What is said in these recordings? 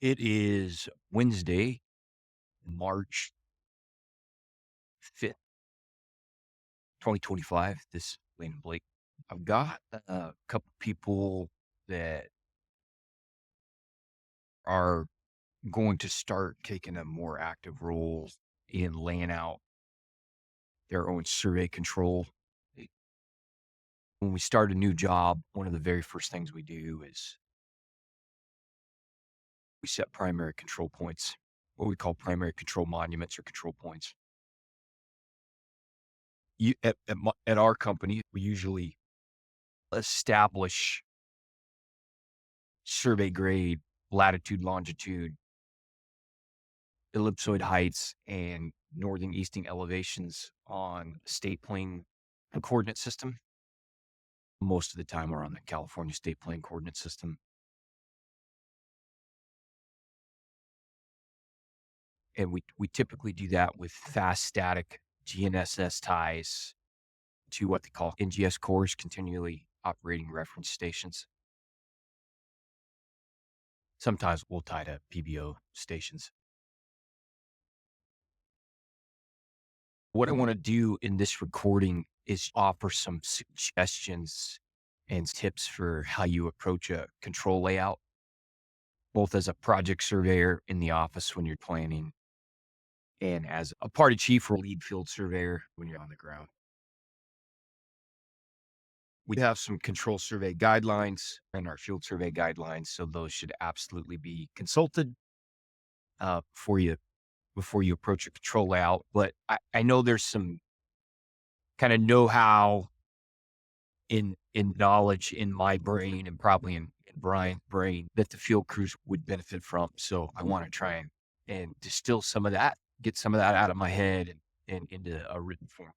It is Wednesday, March 5th, 2025. This is Lane and Blake. I've got a couple people that are going to start taking a more active role in laying out their own survey control. When we start a new job, one of the very first things we do is we set primary control points, what we call primary control monuments or control points. At our company, we usually establish survey grade, latitude, longitude, ellipsoid heights, and northern easting elevations on state plane coordinate system. Most of the time we're on the California state plane coordinate system. And we typically do that with fast static GNSS ties to what they call NGS cores, continually operating reference stations. Sometimes we'll tie to PBO stations. What I want to do in this recording is offer some suggestions and tips for how you approach a control layout, both as a project surveyor in the office when you're planning and as a party chief or lead field surveyor when you're on the ground. We have some control survey guidelines and our field survey guidelines, so those should absolutely be consulted before you approach a control layout. But I know there's some kind of know-how in knowledge in my brain and probably in Brian's brain that the field crews would benefit from. So I want to try and distill some of that, get some of that out of my head and into a written form.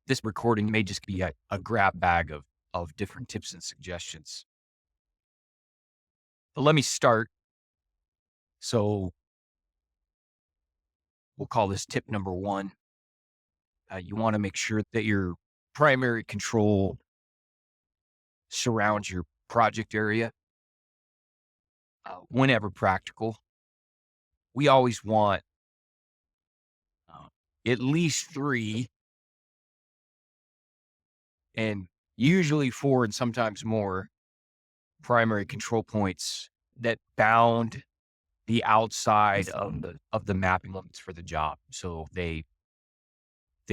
This recording may just be a grab bag of different tips and suggestions. But let me start. So we'll call this tip number one. You want to make sure that your primary control surrounds your project area whenever practical. We always want at least 3 and usually 4 and sometimes more primary control points that bound the outside of the mapping limits for the job. So they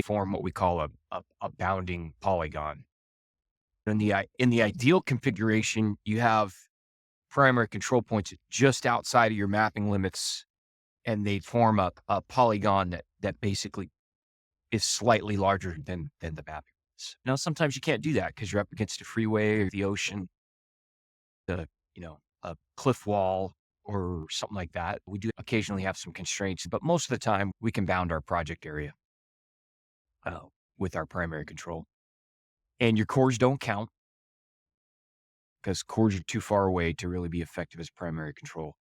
form what we call a bounding polygon. In the ideal configuration, you have primary control points just outside of your mapping limits, and they form a polygon that basically is slightly larger than the mapping limits. Now, sometimes you can't do that because you're up against a freeway or the ocean, a cliff wall or something like that. We do occasionally have some constraints, but most of the time we can bound our project area with our primary control. And your cores don't count because cores are too far away to really be effective as primary control.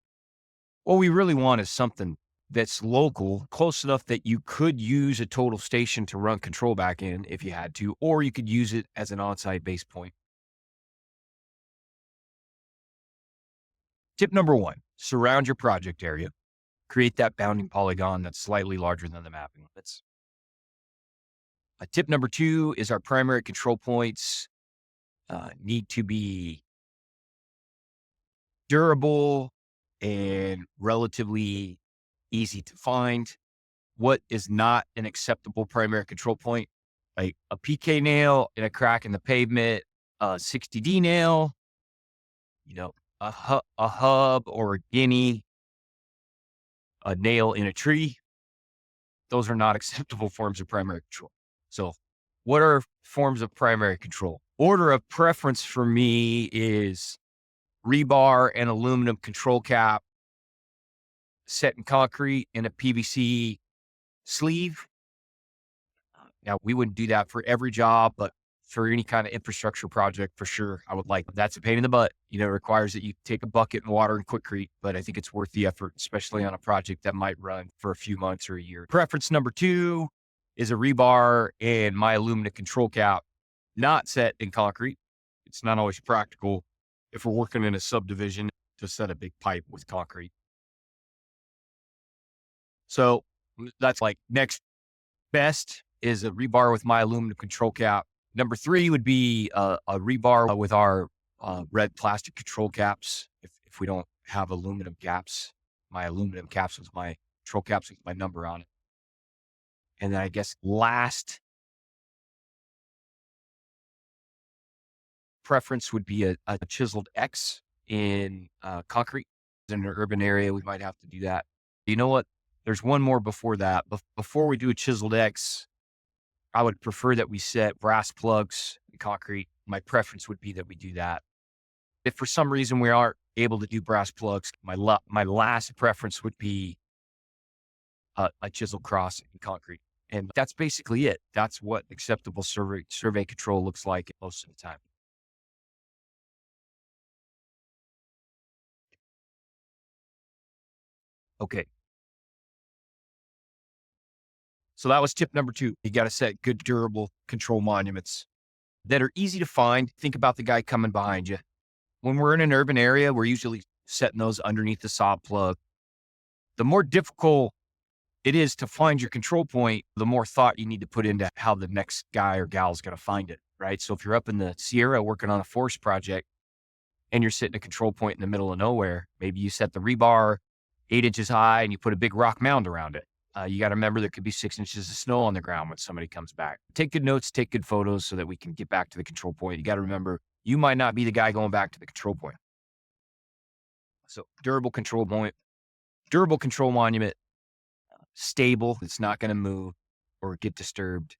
What we really want is something that's local, close enough that you could use a total station to run control back in if you had to, or you could use it as an on-site base point. Tip number 1, surround your project area. Create that bounding polygon that's slightly larger than the mapping limits. Tip number 2 is our primary control points need to be durable and relatively easy to find. What is not an acceptable primary control point? Like a PK nail in a crack in the pavement, a 60D nail, a hub or a guinea, a nail in a tree. Those are not acceptable forms of primary control. So what are forms of primary control? Order of preference for me is rebar and aluminum control cap set in concrete in a PVC sleeve. Now, we wouldn't do that for every job, but for any kind of infrastructure project, for sure, I would like. That's a pain in the butt. It requires that you take a bucket and water and Quikrete, but I think it's worth the effort, especially on a project that might run for a few months or a year. Preference number 2 is a rebar and my aluminum control cap, not set in concrete. It's not always practical. if we're working in a subdivision to set a big pipe with concrete. So that's like next best is a rebar with my aluminum control cap. Number three would be a rebar with our red plastic control caps. If we don't have aluminum caps, my aluminum caps with my control caps with my number on it. And then I guess last preference would be a chiseled X in concrete. In an urban area, we might have to do that. You know what? There's one more before that. Before we do a chiseled X, I would prefer that we set brass plugs in concrete. My preference would be that we do that. If for some reason we aren't able to do brass plugs, my last preference would be a chisel cross in concrete. And that's basically it. That's what acceptable survey control looks like most of the time. Okay. So that was tip number two. You got to set good, durable control monuments that are easy to find. Think about the guy coming behind you. When we're in an urban area, we're usually setting those underneath the saw plug. The more difficult it is to find your control point, the more thought you need to put into how the next guy or gal is going to find it, right? So if you're up in the Sierra working on a forest project and you're sitting a control point in the middle of nowhere, maybe you set the rebar 8 inches high and you put a big rock mound around it. You got to remember there could be 6 inches of snow on the ground when somebody comes back. Take good notes, take good photos so that we can get back to the control point. You got to remember, you might not be the guy going back to the control point. So durable control monument, stable, it's not going to move or get disturbed,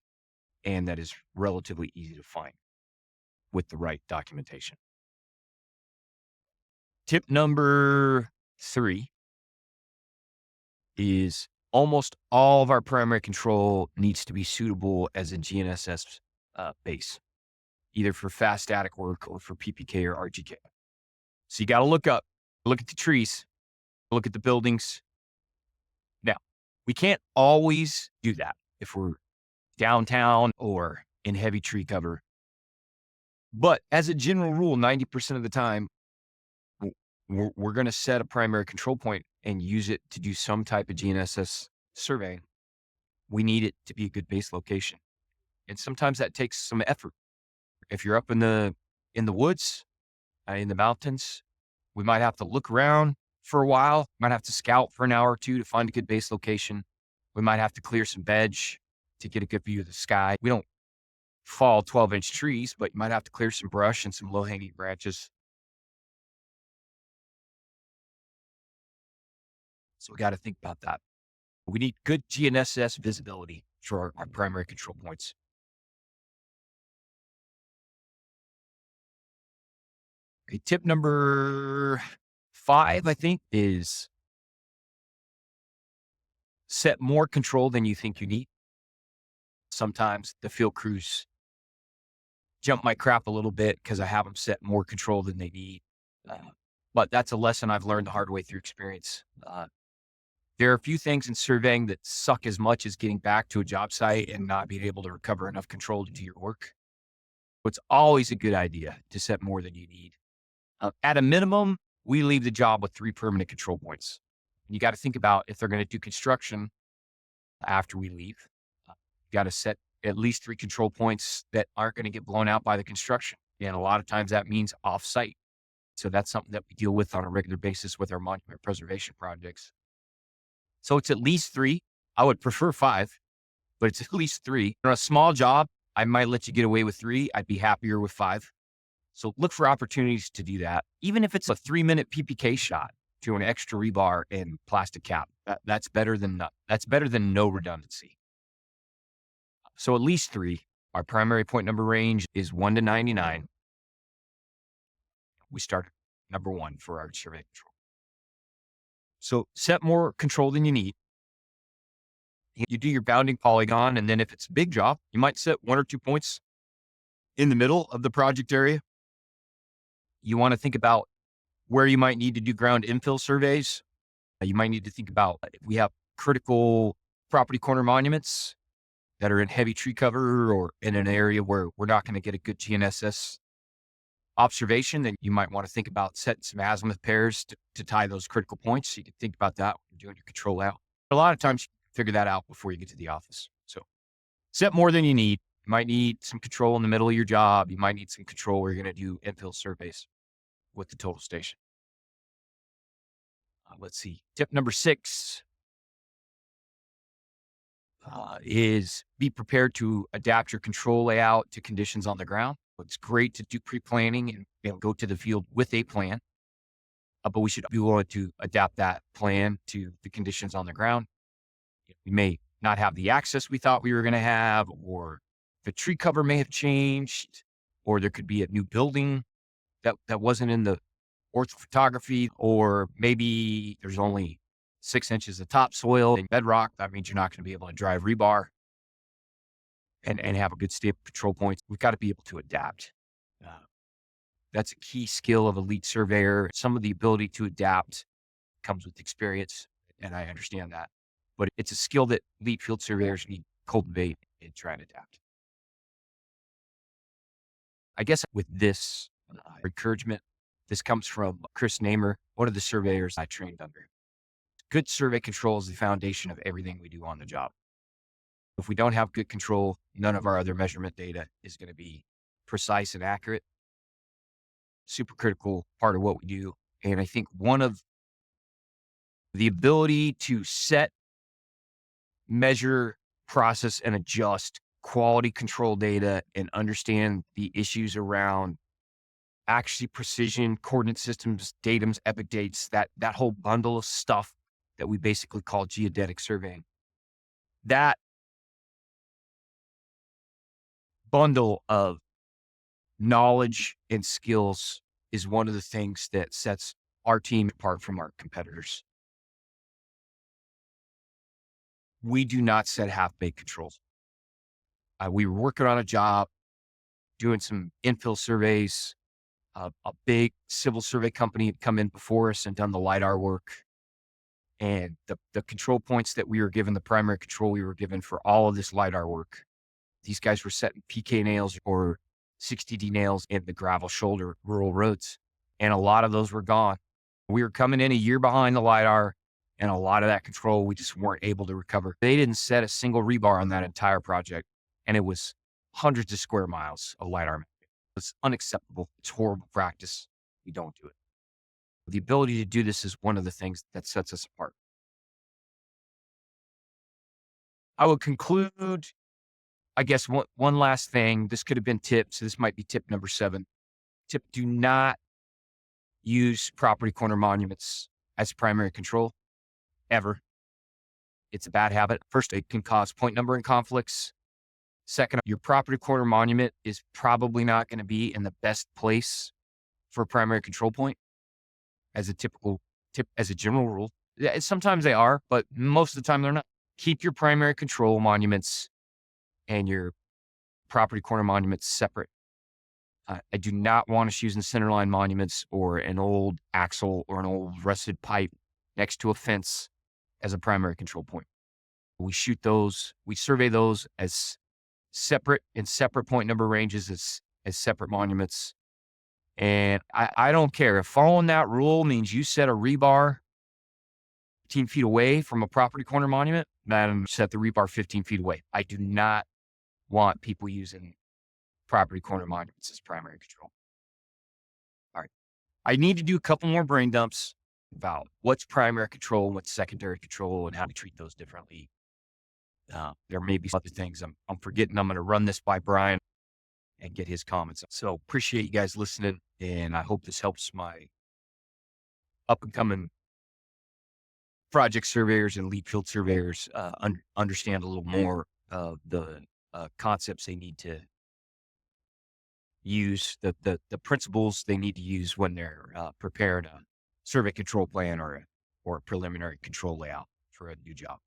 and that is relatively easy to find with the right documentation. Tip number 3 is almost all of our primary control needs to be suitable as a GNSS base, either for fast static work or for PPK or RGK. So you got to look at the trees, look at the buildings. Now, we can't always do that if we're downtown or in heavy tree cover. But as a general rule, 90% of the time, we're going to set a primary control point and use it to do some type of GNSS survey. We need it to be a good base location. And sometimes that takes some effort. If you're up in the woods, in the mountains, we might have to look around for a while, might have to scout for an hour or two to find a good base location. We might have to clear some veg to get a good view of the sky. We don't fall 12-inch trees, but you might have to clear some brush and some low-hanging branches. So we got to think about that. We need good GNSS visibility for our primary control points. Okay, tip number 5, I think, is set more control than you think you need. Sometimes the field crews jump my crap a little bit because I have them set more control than they need. But that's a lesson I've learned the hard way through experience. There are a few things in surveying that suck as much as getting back to a job site and not being able to recover enough control to do your work. So it's always a good idea to set more than you need. At a minimum, we leave the job with 3 permanent control points. You got to think about if they're going to do construction after we leave. You got to set at least 3 control points that aren't going to get blown out by the construction. And a lot of times that means off-site. So that's something that we deal with on a regular basis with our monument preservation projects. So it's at least 3. I would prefer 5, but it's at least 3. On a small job, I might let you get away with 3. I'd be happier with 5. So look for opportunities to do that. Even if it's a 3-minute PPK shot to an extra rebar and plastic cap, that's better than no redundancy. So at least 3. Our primary point number range is 1 to 99. We start number 1 for our survey control. So set more control than you need. You do your bounding polygon, and then if it's a big job, you might set 1 or 2 points in the middle of the project area. You want to think about where you might need to do ground infill surveys. You might need to think about if we have critical property corner monuments that are in heavy tree cover or in an area where we're not going to get a good GNSS observation, then you might want to think about setting some azimuth pairs to tie those critical points. So you can think about that when you're doing your control layout. A lot of times you can figure that out before you get to the office. So set more than you need. You might need some control in the middle of your job. You might need some control where you're going to do infill surveys with the total station. Let's see. Tip number 6 is be prepared to adapt your control layout to conditions on the ground. It's great to do pre-planning and go to the field with a plan, but we should be willing to adapt that plan to the conditions on the ground. We may not have the access we thought we were going to have, or the tree cover may have changed, or there could be a new building that wasn't in the orthophotography, or maybe there's only 6 inches of topsoil and bedrock. That means you're not going to be able to drive rebar and have a good stable control point. We've got to be able to adapt. Uh, that's a key skill of a lead surveyor. Some of the ability to adapt comes with experience, and I understand that. But it's a skill that lead field surveyors need to cultivate and try and adapt. I guess with this encouragement, this comes from Chris Namer, one of the surveyors I trained under. Good survey control is the foundation of everything we do on the job. If we don't have good control, none of our other measurement data is going to be precise and accurate. Super critical part of what we do. And I think one of the ability to set, measure, process, and adjust quality control data and understand the issues around accuracy, precision, coordinate systems, datums, epic dates, that whole bundle of stuff that we basically call geodetic surveying. That bundle of knowledge and skills is one of the things that sets our team apart from our competitors. We do not set half-baked controls. We were working on a job, doing some infill surveys. A big civil survey company had come in before us and done the LiDAR work. And the control points that we were given, the primary control we were given for all of this LiDAR work, these guys were setting PK nails or 60D nails in the gravel shoulder rural roads. And a lot of those were gone. We were coming in a year behind the LiDAR, and a lot of that control we just weren't able to recover. They didn't set a single rebar on that entire project, and it was hundreds of square miles of LiDAR. It's unacceptable. It's horrible practice. We don't do it. The ability to do this is one of the things that sets us apart. I would conclude, I guess, one last thing. This could have been tips. So this might be tip number 7. Tip: do not use property corner monuments as primary control, ever. It's a bad habit. First, it can cause point numbering conflicts. Second, your property corner monument is probably not going to be in the best place for a primary control point as a typical tip, as a general rule. Yeah, sometimes they are, but most of the time they're not. Keep your primary control monuments and your property corner monuments separate. I do not want us using centerline monuments or an old axle or an old rusted pipe next to a fence as a primary control point. We survey those as separate point number ranges as separate monuments. And I don't care if following that rule means you set a rebar 15 feet away from a property corner monument, then set the rebar 15 feet away. I do not want people using property corner monuments as primary control. All right. I need to do a couple more brain dumps about what's primary control and what's secondary control and how to treat those differently. There may be other things I'm forgetting. I'm going to run this by Brian and get his comments. So appreciate you guys listening, and I hope this helps my up and coming project surveyors and lead field surveyors understand a little more of the concepts they need to use, the principles they need to use when they're preparing a survey control plan or a preliminary control layout for a new job.